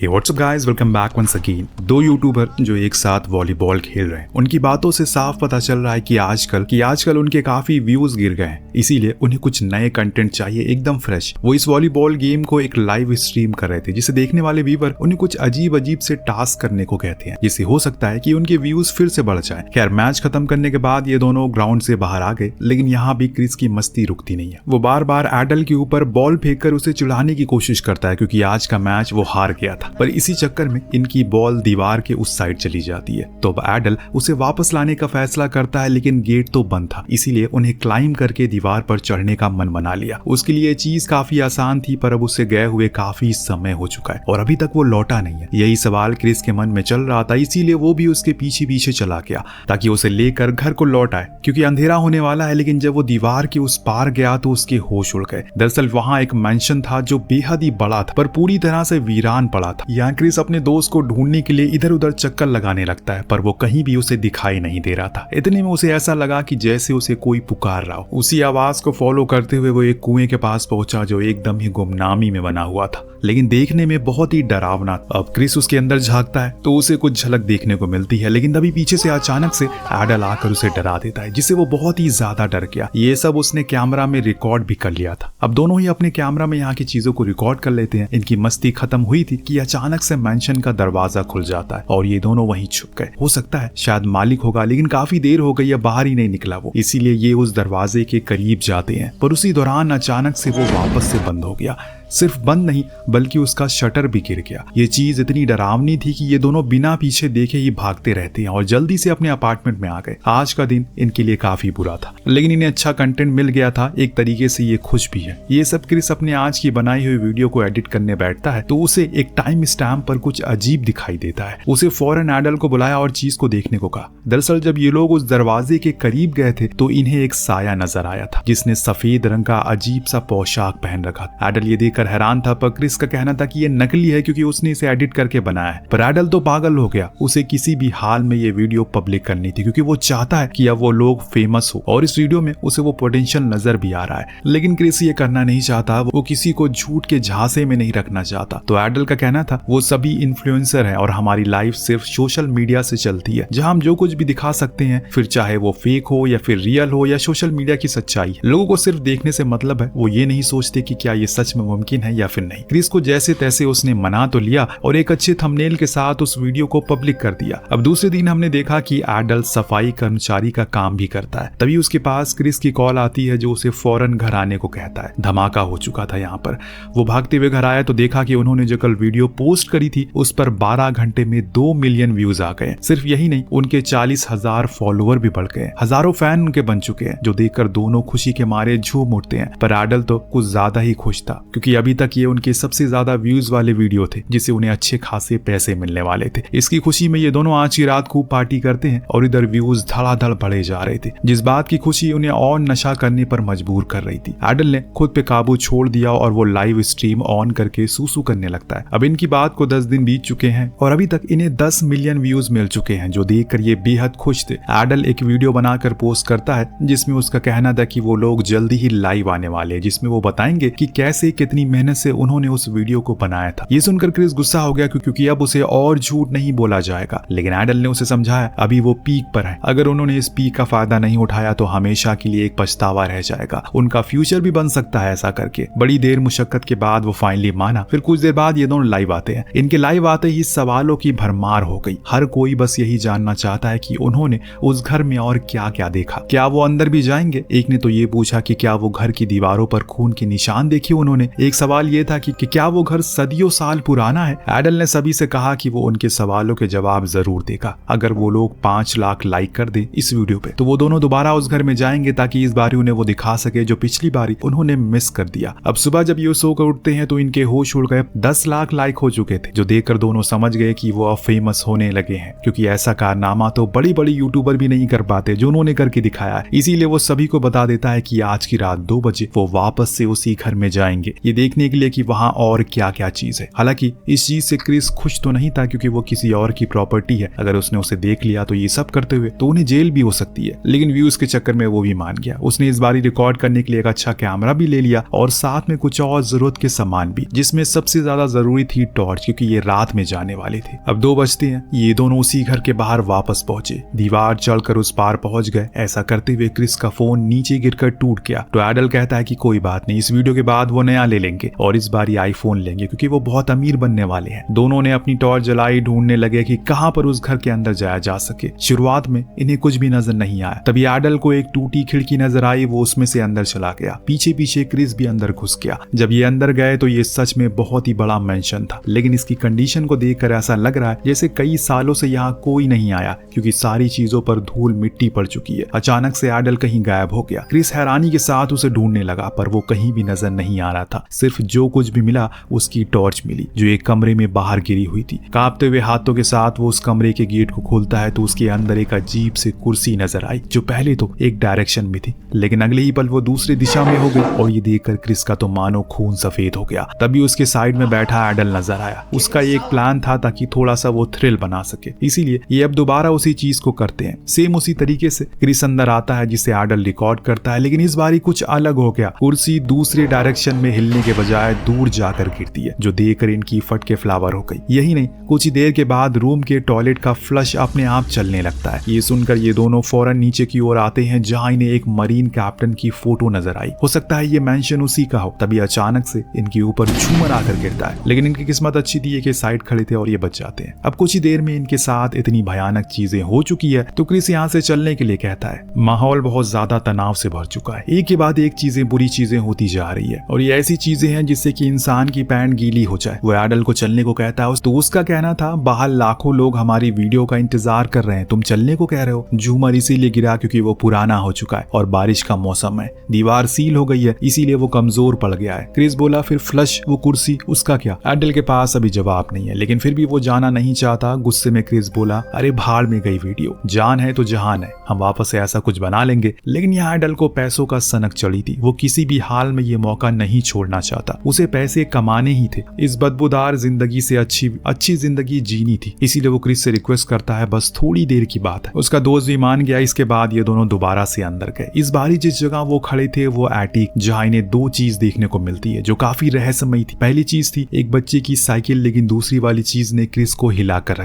हे what's up guys, welcome back once again. दो YouTuber जो एक साथ वॉलीबॉल खेल रहे हैं, उनकी बातों से साफ पता चल रहा है कि आजकल उनके काफी व्यूज गिर गए हैं, इसीलिए उन्हें कुछ नए कंटेंट चाहिए एकदम फ्रेश। वो इस वॉलीबॉल गेम को एक लाइव स्ट्रीम कर रहे थे, जिसे देखने वाले व्यूवर उन्हें कुछ अजीब से टास्क करने को कहते हैं, जिससे हो सकता है कि उनके व्यूज फिर से बढ़ जाए। खैर, मैच खत्म करने के बाद ये दोनों ग्राउंड से बाहर आ गए, लेकिन यहाँ भी क्रिस की मस्ती रुकती नहीं है। वो बार बार एडल के ऊपर बॉल फेंक कर उसे चिढ़ाने की कोशिश करता है, क्योंकि आज का मैच वो हार गया था। पर इसी चक्कर में इनकी बॉल दीवार के उस साइड चली जाती है, तो अब एडल उसे वापस लाने का फैसला करता है, लेकिन गेट तो बंद था, इसीलिए उन्हें क्लाइंब करके दीवार पर चढ़ने का मन बना लिया। उसके लिए चीज काफी आसान थी, पर अब उसे गए हुए काफी समय हो चुका है और अभी तक वो लौटा नहीं है। यही सवाल क्रिस के मन में चल रहा था, इसीलिए वो भी उसके पीछे पीछे चला गया ताकि उसे लेकर घर को लौट आए, क्योंकि अंधेरा होने वाला है। लेकिन जब वो दीवार के उस पार गया तो उसके होश उड़ गए। दरअसल वहां एक मेंशन था जो बेहद ही बड़ा था, पर पूरी तरह से वीरान पड़ा था। यहाँ क्रिस अपने दोस्त को ढूंढने के लिए इधर उधर चक्कर लगाने लगता है, पर वो कहीं भी उसे दिखाई नहीं दे रहा था। इतने में उसे ऐसा लगा कि जैसे उसे कोई पुकार रहा हो। उसी आवाज को फॉलो करते हुए वो एक कुएं के पास पहुंचा जो एकदम ही गुमनामी में बना हुआ था, लेकिन देखने में बहुत ही डरावना। अब क्रिस उसके अंदर झांकता है तो उसे कुछ झलक देखने को मिलती है, लेकिन तभी पीछे से अचानक से एडल आकर उसे डरा देता है, जिससे वो बहुत ही ज्यादा डर गया। ये सब उसने कैमरा में रिकॉर्ड भी कर लिया था। अब दोनों ही अपने कैमरा में यहाँ की चीजों को रिकॉर्ड कर लेते हैं। इनकी मस्ती खत्म हुई थी कि अचानक से मेंशन का दरवाजा खुल जाता है और ये दोनों वहीं छुप गए। हो सकता है शायद मालिक होगा, लेकिन काफी देर हो गई है, बाहर ही नहीं निकला वो, इसीलिए ये उस दरवाजे के करीब जाते हैं। पर उसी दौरान अचानक से वो वापस से बंद हो गया। सिर्फ बंद नहीं, बल्कि उसका शटर भी गिर गया। ये चीज इतनी डरावनी थी कि ये दोनों बिना पीछे देखे ही भागते रहते हैं और जल्दी से अपने अपार्टमेंट में आ गए। आज का दिन इनके लिए काफी बुरा था, लेकिन इन्हें अच्छा कंटेंट मिल गया था। एक तरीके से ये खुश भी है। ये सब क्रिस अपने आज की बनाई हुई वीडियो को एडिट करने बैठता है तो उसे एक टाइम स्टैम्प पर कुछ अजीब दिखाई देता है। उसे फौरन एडल को बुलाया और चीज को देखने को कहा। दरअसल जब ये लोग उस दरवाजे के करीब गए थे तो इन्हें एक साया नजर आया था, जिसने सफेद रंग का अजीब सा पोशाक पहन रखा था। एडल ये देखकर हैरान था, पर क्रिस का कहना था कि ये नकली है क्योंकि उसने इसे एडिट करके बनाया है। पर एडल तो पागल हो गया। उसे किसी भी हाल में ये वीडियो पब्लिक करनी थी, क्योंकि वो चाहता है कि अब वो लोग फेमस हो और इस वीडियो में उसे वो पोटेंशियल नजर भी आ रहा है। लेकिन क्रिस ये करना नहीं चाहता, वो किसी को झूठ के झांसे में नहीं रखना चाहता। तो एडल का कहना था वो सभी इन्फ्लुएंसर है और हमारी लाइफ सिर्फ सोशल मीडिया से चलती है, जहां हम जो कुछ भी दिखा सकते हैं, फिर चाहे वो फेक हो या फिर रियल हो या सोशल मीडिया की सच्चाई। लोगों को सिर्फ देखने से मतलब है, वो ये नहीं सोचते कि क्या ये सच में मुमकिन है या फिर नहीं। क्रिस को जैसे तैसे उसने मना तो लिया और एक अच्छे थंबनेल के साथ उस वीडियो को पब्लिक कर दिया। अब दूसरे दिन हमने देखा कि एडल सफाई कर्मचारी का काम भी करता है। तभी उसके पास क्रिस की कॉल आती है जो उसे फौरन घर आने को कहता है। धमाका हो चुका था यहाँ पर। वो भागते हुए घर आया तो देखा कि उन्होंने जो कल वीडियो पोस्ट करी थी उस पर 12 घंटे में 2 मिलियन व्यूज आ गए। सिर्फ यही नहीं, उनके 40,000 फॉलोअर भी बढ़ गए। हजारों फैन उनके बन चुके हैं, जो देखकर दोनों खुशी के मारे झूम उठते हैं। पर एडल तो कुछ ज्यादा ही खुश था, क्योंकि अभी तक ये उनके सबसे ज्यादा व्यूज वाले वीडियो थे, जिससे उन्हें अच्छे खासे पैसे मिलने वाले थे। इसकी खुशी में ये दोनों आज की रात खूब पार्टी करते हैं और इधर व्यूज धड़ाधड़ बढ़े जा रहे थे, जिस बात की खुशी उन्हें और नशा करने पर मजबूर कर रही थी। एडल ने खुद पे काबू छोड़ दिया और वो लाइव स्ट्रीम ऑन करके सूसू करने लगता है। अब इनकी बात को 10 दिन बीत चुके हैं और अभी तक इन्हें 10 मिलियन व्यूज मिल चुके हैं, जो देखकर ये बेहद खुश थे। एडल एक वीडियो बनाकर पोस्ट करता है जिसमें उसका कहना था कि वो लोग जल्दी ही लाइव आने वाले हैं, जिसमें वो बताएंगे कि कैसे कितनी मेहनत से उन्होंने उस वीडियो को बनाया था। ये सुनकर क्रिस गुस्सा हो गया, क्योंकि अब उसे और झूठ नहीं बोला जाएगा। लेकिन एडल ने उसे समझाया अभी वो पीक पर है, अगर उन्होंने इस पीक का फायदा नहीं उठाया तो हमेशा के लिए एक पछतावा रह जाएगा। उनका फ्यूचर भी बन सकता है ऐसा करके। बड़ी देर मुशक्कत के बाद वो फाइनली माना। फिर कुछ देर बाद ये दोनों लाइव आते हैं। इनके लाइव आते ही सवालों की भरमार हो गई। हर कोई बस यही जानना चाहता है कि उन्होंने उस घर में और क्या क्या देखा, क्या वो अंदर भी जाएंगे। एक ने तो ये पूछा कि क्या वो घर की दीवारों पर खून के निशान देखे उन्होंने। एक सवाल ये था कि क्या वो घर सदियों साल पुराना है। एडल ने सभी से कहा कि वो उनके सवालों के जवाब जरूर देगा अगर वो लोग 5 लाख लाइक कर दे इस वीडियो पे, तो वो दोनों दोबारा उस घर में जाएंगे ताकि इस बारी उन्हें वो दिखा सके जो पिछली बारी उन्होंने मिस कर दिया। अब सुबह जब ये सो कर उठते हैं तो इनके होश उड़ गए। 10 लाख लाइक हो चुके थे, जो देखकर दोनों समझ गए कि वो अब फेमस होने लगे हैं, क्योंकि ऐसा कारनामा तो बड़ी बड़ी यूट्यूबर भी नहीं कर पाते जो उन्होंने करके दिखाया है। इसीलिए वो सभी को बता देता है कि आज की रात 2 बजे वो वापस से उसी घर में जाएंगे। ये देखने के लिए कि वहाँ और क्या क्या चीज है। हालांकि इस चीज से क्रिस खुश तो नहीं था, क्योंकि वो किसी और की प्रॉपर्टी है, अगर उसने उसे देख लिया तो ये सब करते हुए तो उन्हें जेल भी हो सकती है। लेकिन व्यूज के चक्कर में वो भी मान गया। उसने इस बारी रिकॉर्ड करने के लिए एक अच्छा कैमरा भी ले लिया और साथ में कुछ और जरूरत के सामान भी, जिसमें सबसे ज्यादा जरूरी थी टॉर्च, क्योंकि ये रात में जाने वाले थे। अब 2 बजते हैं, ये दोनों उसी घर के बाहर वापस पहुंचे, दीवार चढ़कर उस पार पहुंच गए। ऐसा करते हुए क्रिस का फोन नीचे गिरकर टूट गया। तो एडल कहता है कि कोई बात नहीं, इस वीडियो के बाद वो नया ले लेंगे और इस बार आईफोन लेंगे, क्योंकि वो बहुत अमीर बनने वाले हैं। दोनों ने अपनी टॉर्च जलाई, ढूंढने लगे कि कहां पर उस घर के अंदर जाया जा सके। शुरुआत में इन्हें कुछ भी नजर नहीं आया। तभी एडल को एक टूटी खिड़की नजर आई, वो उसमें से अंदर चला गया। पीछे पीछे क्रिस भी अंदर घुस गया। जब ये अंदर गए तो ये सच में बहुत ही बड़ा मेंशन था, लेकिन इसकी कंडीशन को देखकर ऐसा लग रहा है जैसे कई सालों से यहाँ कोई नहीं आया, क्योंकि सारी चीजों पर धूल मिट्टी पड़ चुकी है। अचानक से एडल कहीं गायब हो गया। क्रिस हैरानी के साथ उसे ढूंढने लगा, पर वो कहीं भी नजर नहीं आ रहा था। सिर्फ जो कुछ भी मिला उसकी टॉर्च मिली, जो एक कमरे में बाहर गिरी हुई थी। कांपते हुए हाथों के साथ वो उस कमरे के गेट को खोलता है तो उसके अंदर एक अजीब सी कुर्सी नजर आई, जो पहले तो एक डायरेक्शन में थी, लेकिन अगले ही पल वो दूसरी दिशा में हो गई। और ये देखकर क्रिस का तो मानो खून सफेद हो गया। तभी उसके साइड में बैठा एडल नजर आया। उसका एक प्लान था ताकि थोड़ा सा वो थ्रिल बना सके, इसीलिए ये अब दोबारा उसी चीज को करते हैं। सेम उसी तरीके से क्रिस अंदर आता है, जिसे एडल रिकॉर्ड करता है, लेकिन इस बारी कुछ अलग हो गया। कुर्सी दूसरे डायरेक्शन में हिलने के बजाय दूर जाकर गिरती है, जो देखकर इनकी फट के फ्लावर हो गई। यही नहीं, कुछ ही देर के बाद रूम के टॉयलेट का फ्लश अपने आप चलने लगता है। ये सुनकर ये दोनों फौरन नीचे की ओर आते हैं, जहां इन्हें एक मरीन कैप्टन की फोटो नजर आई। हो सकता है ये मेंशन उसी का हो। तभी अचानक से इनके ऊपर झूमर आकर गिरता है, लेकिन इनकी किस्मत अच्छी थी कि साइड खड़े थे और ये बच जाते हैं। अब कुछ ही देर में इनके साथ इतनी भयानक चीजें हो चुकी है तो क्रिस यहाँ से चलने के लिए कहता है। माहौल बहुत ज्यादा तनाव से भर चुका है, एक के बाद एक चीजें, बुरी चीजें होती जा रही है, और ये ऐसी चीजें हैं जिससे कि इंसान की पैंट गीली हो जाए। वो एडल को चलने को कहता है, तो उसका कहना था बाहर लाखों लोग हमारी वीडियो का इंतजार कर रहे हैं, तुम चलने को कह रहे हो। झूमर इसीलिए गिरा क्योंकि वो पुराना हो चुका है और बारिश का मौसम है, दीवार सील हो गई है, इसीलिए वो कमजोर पड़ गया है। क्रिस बोला, फिर फ्लश, वो कुर्सी, उसका क्या? एडल के पास अभी जवाब नहीं है, लेकिन फिर भी वो जाना नहीं चाहता। गुस्से में क्रिस बोला, अरे भाड़ में गई वीडियो, जान है तो जहान है, हम वापस से ऐसा कुछ बना लेंगे। लेकिन यहाँ एडल को पैसों का सनक चढ़ी थी। वो किसी भी हाल में ये मौका नहीं छोड़ना चाहता। उसे पैसे कमाने ही थे, इस बदबूदार जिंदगी से अच्छी जिंदगी जीनी थी। इसीलिए वो क्रिस से रिक्वेस्ट करता है, बस थोड़ी देर की बात है। उसका दोस्त भी मान गया। इसके बाद ये दोनों दोबारा से अंदर गए। इस बारी जिस जगह वो खड़े थे वो एटिक, जहाँ इन्हें 2 चीज देखने को मिलती है जो काफी रहस्यमयी थी। पहली चीज थी एक बच्चे की साइकिल, लेकिन दूसरी वाली चीज ने क्रिस को हिला कर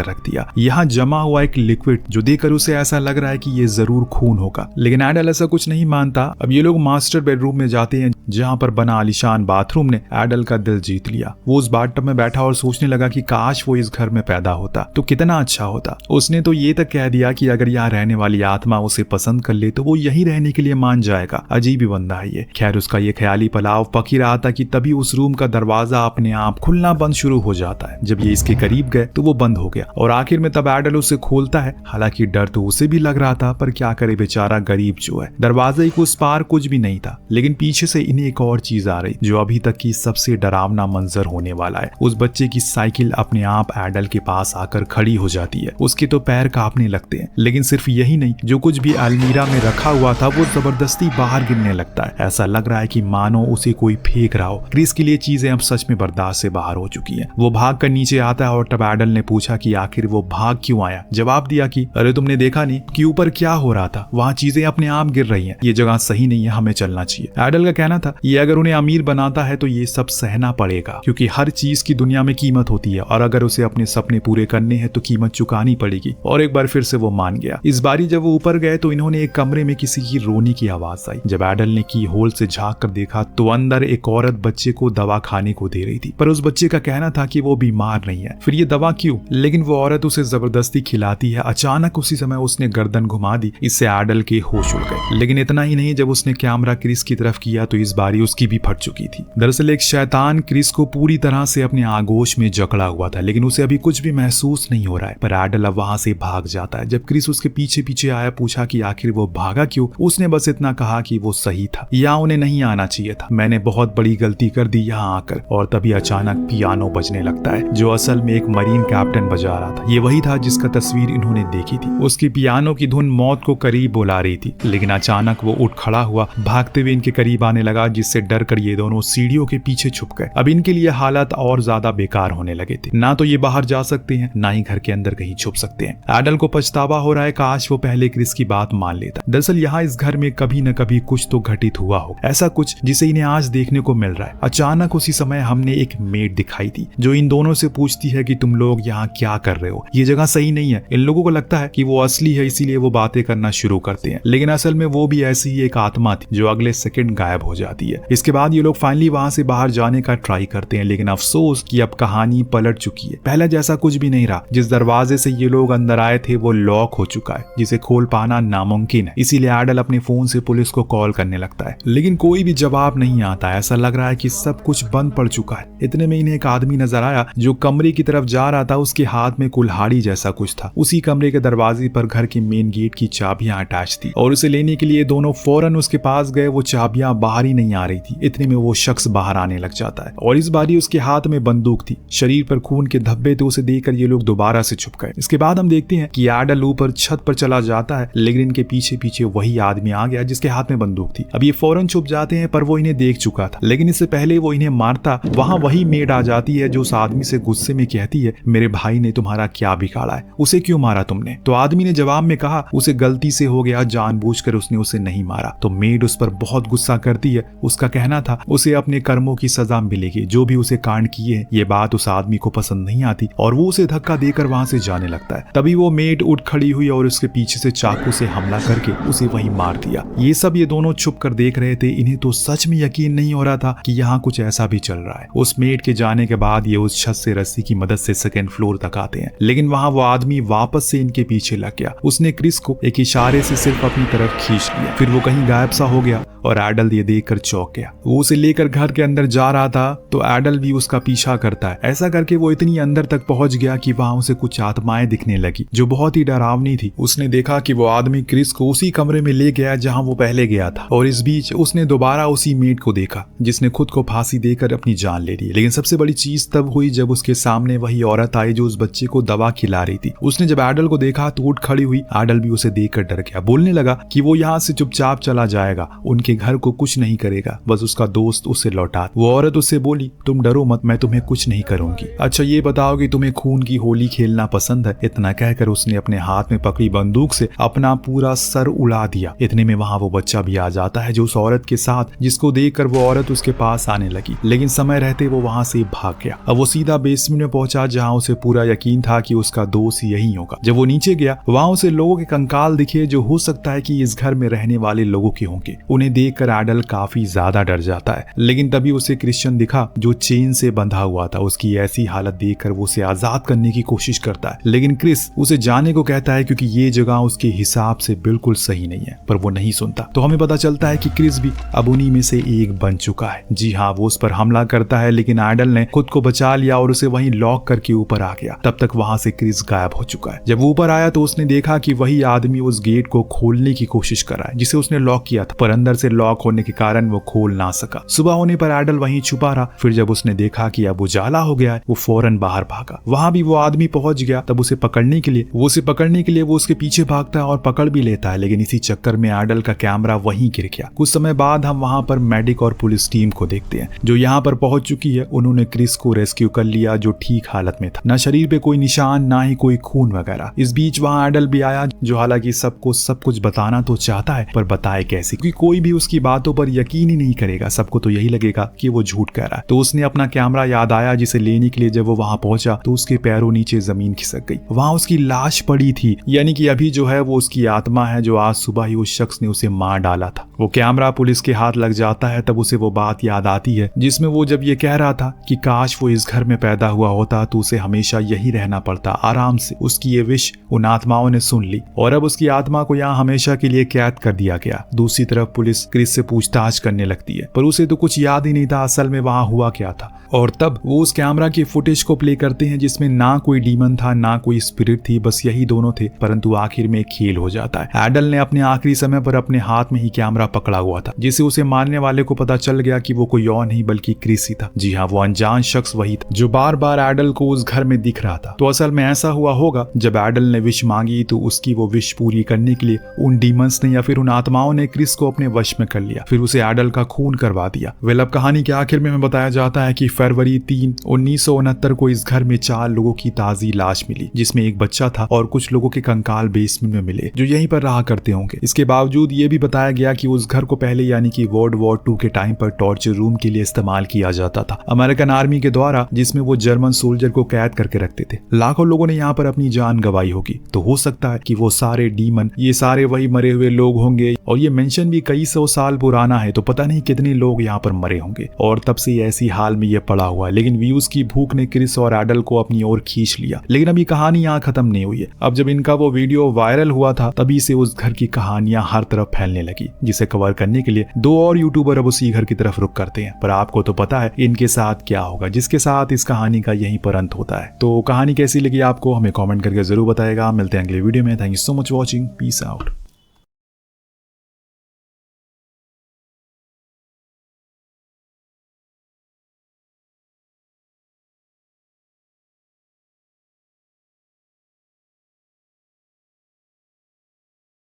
रख दिया। यहाँ जमा हुआ एक लिक्विड जो देखकर उसे ऐसा लग रहा है कि ये जरूर खून होगा, लेकिन एडल ऐसा कुछ नहीं मानता। अब ये लोग मास्टर बेडरूम में जाते हैं, जहाँ पर बना आलीशान बाथरूम ने एडल का दिल जीत लिया। वो उस बाथटब में बैठा और सोचने लगा कि काश वो इस घर में पैदा होता तो कितना अच्छा होता। उसने तो ये तक कह दिया कि अगर यहाँ रहने वाली आत्मा उसे पसंद कर ले तो वो यहीं रहने के लिए मान जाएगा। अजीब ही बंदा है ये। खैर, उसका ये ख्याली पलाव पक ही रहा था कि तभी उस रूम का दरवाजा अपने आप खुलना बंद शुरू हो जाता है। जब ये इसके करीब गए तो वो बंद हो गया और आखिर में तब एडल उसे खोलता है। हालांकि डर तो उसे भी लग रहा था, पर क्या करे बेचारा गरीब जो है। दरवाजे के उस पार कुछ भी नहीं था, लेकिन पीछे से इन्हें एक और चीज आ रही जो अभी तक की सबसे डरावना मंजर होने वाला है। उस बच्चे की साइकिल अपने आप एडल के पास आकर खड़ी हो जाती है। उसके तो पैर कांपने लगते हैं, लेकिन सिर्फ यही नहीं, जो कुछ भी अलमीरा में रखा हुआ था वो जबरदस्ती बाहर गिरने लगता है। ऐसा लग रहा है कि मानो उसे कोई फेंक रहा हो। क्रिस के लिए चीजें अब सच में बर्दाश्त से बाहर हो चुकी हैं। वो भाग कर नीचे आता है और तब एडल ने पूछा कि आखिर वो भाग क्यों आया। जवाब दिया कि अरे तुमने देखा नहीं कि ऊपर क्या हो रहा था, वहाँ चीजें अपने आप गिर रही हैं, ये जगह सही नहीं है, हमें चलना चाहिए। एडल का कहना था ये अगर उन्हें अमीर बनाता है तो ये सब सहना पड़ेगा, क्योंकि हर चीज की दुनिया में कीमत होती है और अगर उसे अपने सपने पूरे करने हैं तो कीमत चुकानी पड़ेगी। और एक बार फिर से वो मान गया। इस बारी जब वो ऊपर गए तो इन्होंने एक कमरे में किसी की रोने की आवाज आई। जब एडल ने की होल से झांक कर देखा तो अंदर एक औरत बच्चे को दवा खाने को दे रही थी, पर उस बच्चे का कहना था कि वो बीमार नहीं है। फिर ये दवा क्यों? लेकिन वो औरत उसे जबरदस्ती खिलाती है। अचानक उसी समय उसने गर्दन घुमा दी। इससे एडल के होश उड़ गए। लेकिन इतना ही नहीं, जब उसने कैमरा क्रिस की तरफ किया तो इस बारी उसकी भी फट चुकी थी। दरअसल एक शैतान क्रिस को पूरी तरह से अपने आगोश में जकड़ा हुआ था, लेकिन उसे अभी कुछ भी महसूस नहीं हो रहा है। पर एडल अब वहां से भाग जाता है। जब क्रिस उसके पीछे पीछे आया, पूछा कि आखिर वो भागा क्यों। उसने बस इतना कहा कि वो सही था, यहाँ उन्हें नहीं आना चाहिए था, मैंने बहुत बड़ी गलती कर दी यहाँ आकर। और तभी अचानक पियानो बजने लगता है, जो असल में एक मरीन कैप्टन बजा रहा था। ये वही था जिसका तस्वीर इन्होंने देखी थी। उसकी पियानो की धुन मौत को करीब बुला रही थी, लेकिन अचानक वो उठ खड़ा हुआ, भागते भागते हुए इनके करीब आने लगा, जिससे डर कर ये दोनों सीढ़ियों के पीछे छुप गए। अब इनके लिए हालात और ज्यादा बेकार होने लगे थे। ना तो ये बाहर जा सकते हैं, ना ही घर के अंदर कहीं छुप सकते हैं। एडल को पछतावा हो रहा है, काश वो पहले क्रिस की बात मान लेता। दरअसल यहाँ इस घर में कभी न कभी कुछ तो घटित हुआ हो, ऐसा कुछ जिसे इन्हें आज देखने को मिल रहा है। अचानक उसी समय हमने एक मेड दिखाई दी जो इन दोनों से पूछती है कि तुम लोग यहाँ क्या कर रहे हो, ये जगह सही नहीं है। इन लोगों को लगता है कि वो असली है, इसीलिए वो बातें करना शुरू करते हैं, लेकिन असल में वो भी ऐसी ही एक आत्मा थी जो अगले सेकंड गायब हो जाती है। इसके बाद ये लोग फाइनली वहां से बाहर जाने का ट्राई करते हैं, लेकिन अफसोस कि अब कहानी पलट चुकी है। पहले जैसा कुछ भी नहीं रहा। जिस दरवाजे से ये लोग अंदर आए थे वो लॉक हो चुका है, जिसे खोल पाना नामुमकिन है। इसीलिए एडल अपने फोन से पुलिस को कॉल करने लगता है, लेकिन कोई भी जवाब नहीं आता। ऐसा लग रहा है कि सब कुछ बंद पड़ चुका है। इतने में इन्हें एक आदमी नजर आया जो कमरे की तरफ जा रहा था। उसके हाथ में कुल्हाड़ी जैसा कुछ था। उसी कमरे के दरवाजे पर घर के मेन गेट की चाबियां अटैच थी और उसे लेने के लिए दोनों फौरन उसके पास गए। वो चाबियां बाहर ही नहीं आ रही थी। इतने में वो शख्स बाहर आने लग जाता है और इस बारी उसके हाथ में बंदूक थी। शरीर पर खून के धब्बे थे। उसे देखकर ये लोग दोबारा से छुप गए। इसके बाद हम देखते हैं कि एडल ऊपर छत पर चला जाता है, लेकिन इनके पीछे पीछे वही आदमी आ गया जिसके हाथ में बंदूक थी। अब ये फौरन छुप जाते हैं, पर वो इन्हें देख चुका था। लेकिन इससे पहले वो इन्हें मारता, वहां वही मेड आ जाती है जो उस आदमी से गुस्से में कहती है, मेरे भाई ने तुम्हारा क्या बिगाड़ा है, उसे क्यों मारा तुमने? तो आदमी ने जवाब में कहा, उसे गलती से हो गया, जानबूझकर उसने उसे नहीं मारा। तो मेड उस पर बहुत गुस्सा करती है। उसका कहना था उसे अपने कर्मों की सजा मिलेगी, जो भी उसे कांड किए। ये बात उस आदमी को पसंद नहीं आती और वो उसे धक्का देकर वहां से जाने लगता है। तभी वो मेड उठ खड़ी हुई और उसके पीछे से चाकू से हमला करके उसे वहीं मार दिया। ये सब ये दोनों छुप कर देख रहे थे। इन्हें तो सच में यकीन नहीं हो रहा था कि यहाँ कुछ ऐसा भी चल रहा है। उस मेड के जाने के बाद ये उस छत से रस्सी की मदद से सेकंड फ्लोर तक आते हैं, लेकिन वहां वो आदमी वापस से इनके पीछे लग गया। उसने क्रिस को एक इशारे से सिर्फ अपनी तरफ खींच लिया, फिर वो कहीं गायब सा हो गया और एडल ये देखकर चौंक गया। वो उसे लेकर घर के अंदर जा रहा था तो एडल भी उसका पीछा करता है। ऐसा करके वो इतनी अंदर तक पहुंच गया कि वहां उसे कुछ आत्माएं दिखने लगी जो बहुत ही डरावनी थी। उसने देखा कि वो आदमी क्रिस को उसी कमरे में ले गया जहां वो पहले गया था और इस बीच उसने दोबारा उसी मेड को देखा जिसने खुद को फांसी देकर अपनी जान ले ली। लेकिन सबसे बड़ी चीज तब हुई जब उसके सामने वही औरत आई जो उस बच्चे को दवा खिला रही थी। उसने जब एडल को देखा तो उठ खड़ी हुई। एडल भी उसे देखकर डर गया, बोलने लगा कि वो यहाँ से चुपचाप चला जाएगा, उनके घर को कुछ नहीं करेगा, बस उसका दोस्त उसे लौटा। वो औरत उससे बोली, तुम डरो मत, मैं तुम्हें कुछ नहीं करूंगी। अच्छा ये बताओ कि तुम्हें खून की होली खेलना पसंद है? इतना कहकर उसने अपने हाथ में पकड़ी बंदूक से अपना पूरा सर उड़ा दिया। इतने में वहां वो बच्चा भी आ जाता है जो उस औरत के साथ, जिसको देखकर वो औरत उसके पास आने लगी, लेकिन समय रहते वो वहां से भाग गया। अब वो सीधा बेसमेंट में पहुंचा जहां उसे पूरा यकीन था कि उसका दोस्त यही होगा। जब वो नीचे गया वहां उसे लोगों के कंकाल दिखे जो हो सकता है कि इस घर में रहने वाले लोगों के होंगे। उन्हें देखकर एडल काफी ज्यादा डर जाता है, लेकिन तभी उसे क्रिश्चियन दिखा जो चेन से बंधा हुआ था। उसकी ऐसी हालत देखकर वो उसे आजाद करने की कोशिश करता है, लेकिन क्रिस उसे जाने को कहता है क्योंकि ये जगह उसके हिसाब से बिल्कुल सही नहीं है, पर वो नहीं सुनता। तो हमें पता चलता है कि क्रिस भी अब उन्हीं में से एक बन चुका है। जी हाँ, वो उस पर हमला करता है, लेकिन एडल ने खुद को बचा लिया और उसे वहीं लॉक करके ऊपर आ गया। तब तक वहां से क्रिस गायब हो चुका है। जब वो ऊपर आया तो उसने देखा कि वही आदमी उस गेट को खोलने की कोशिश कर रहा है जिसे उसने लॉक किया था, पर अंदर से लॉक होने के कारण वो खोल ना सका। सुबह होने पर एडल वहीं छुपा रहा। फिर जब उसने देखा कि अब उजाला हो गया है, वो फौरन बाहर भागा। वहां भी वो आदमी पहुंच गया। तब उसे पकड़ने के लिए वो उसके पीछे भागता है और पकड़ भी लेता है, लेकिन इसी चक्कर में एडल का कैमरा वहीं गिर गया। कुछ समय बाद हम वहां पर मेडिक और पुलिस टीम को देखते हैं जो यहाँ पर पहुंच चुकी है। उन्होंने क्रिस को रेस्क्यू कर लिया जो ठीक हालत में था, न शरीर पे कोई निशान, ना ही कोई खून वगैरह। इस बीच वहां एडल भी आया जो हालांकि सबको सब कुछ बताना तो चाहता है, पर बताए कैसे, क्योंकि कोई भी उसकी बातों पर यकीन ही नहीं करेगा। सबको तो यही लगेगा कि वो झूठ कह रहा है। तो उसने अपना कैमरा याद आया जिसे लेने के लिए जब वो वहां पहुंचा तो उसके पैरों नीचे जमीन खिसक गई। वहां उसकी लाश पड़ी थी, यानी कि अभी जो है वो उसकी आत्मा है जो आज सुबह ही उस शख्स ने उसे मार डाला था। वो कैमरा पुलिस के हाथ लग जाता है। तब उसे वो बात याद आती है जिसमें वो जब ये कह रहा था कि काश वो इस घर में पैदा हुआ होता तो उसे हमेशा यही रहना पड़ता आराम से। उसकी ये विश उन आत्माओं ने सुन ली और अब उसकी आत्मा को यहाँ हमेशा के लिए कैद कर दिया गया। दूसरी तरफ पुलिस क्रिस से पूछताछ करने लगती है, पर उसे तो कुछ याद ही नहीं था असल में वहां हुआ क्या था। और तब वो उस कैमरा की फुटेज को प्ले करते हैं जिसमें ना कोई डीमन था ना कोई स्पिरिट थी, बस यही दोनों थे। परंतु आखिर में खेल हो जाता है। एडल ने अपने आखिरी समय पर अपने हाथ में ही कैमरा पकड़ा हुआ था, जिससे उसे मारने वाले को पता चल गया कि वो कोई और नहीं बल्कि क्रिस ही था। जी हाँ, वो अनजान शख्स वही था जो बार बार एडल को उस घर में दिख रहा था। तो असल में ऐसा हुआ होगा, जब एडल ने विश मांगी तो उसकी वो विश पूरी करने के लिए उन डीमंस ने या फिर उन आत्माओं ने क्रिस को अपने वश में कर लिया, फिर उसे एडल का खून करवा दिया। वेल अब कहानी के आखिर में हमें बताया जाता है कि फरवरी 3, 1969 को इस घर में 4 लोगों की ताजी लाश मिली, जिसमें एक बच्चा था और कुछ लोगों के कंकाल बेसमेंट में मिले जो यहीं पर रहा करते होंगे। इसके बावजूद ये भी बताया गया कि उस घर को पहले यानी कि वर्ल्ड वॉर 2 के टाइम पर टॉर्चर रूम के लिए इस्तेमाल किया जाता था अमेरिकन आर्मी के द्वारा, जिसमें वो जर्मन सोल्जर को कैद करके रखते थे। लाखों लोगों ने यहाँ पर अपनी जान गंवाई होगी। तो हो सकता है कि वो सारे डीमन ये सारे वही मरे हुए लोग होंगे, और ये मेंशन भी कई 100 साल पुराना है, तो पता नहीं कितने लोग यहाँ पर मरे होंगे और तब से ऐसी हाल में ये पड़ा हुआ है। लेकिन व्यूज की भूख ने क्रिस और एडल को अपनी ओर खींच लिया। लेकिन अभी कहानी यहाँ खत्म नहीं हुई है। अब जब इनका वो वीडियो वायरल हुआ था तभी से उस घर की कहानियां हर तरफ फैलने लगी, जिसे कवर करने के लिए 2 और यूट्यूबर अब उसी घर की तरफ रुख करते हैं। पर आपको तो पता है इनके साथ क्या होगा, जिसके साथ इस कहानी का यहीं पर अंत होता है। तो कहानी कैसी लगी आपको हमें कमेंट करके जरूर बताएगा। मिलते हैं अगले वीडियो में। Thank you so much watching. Peace out.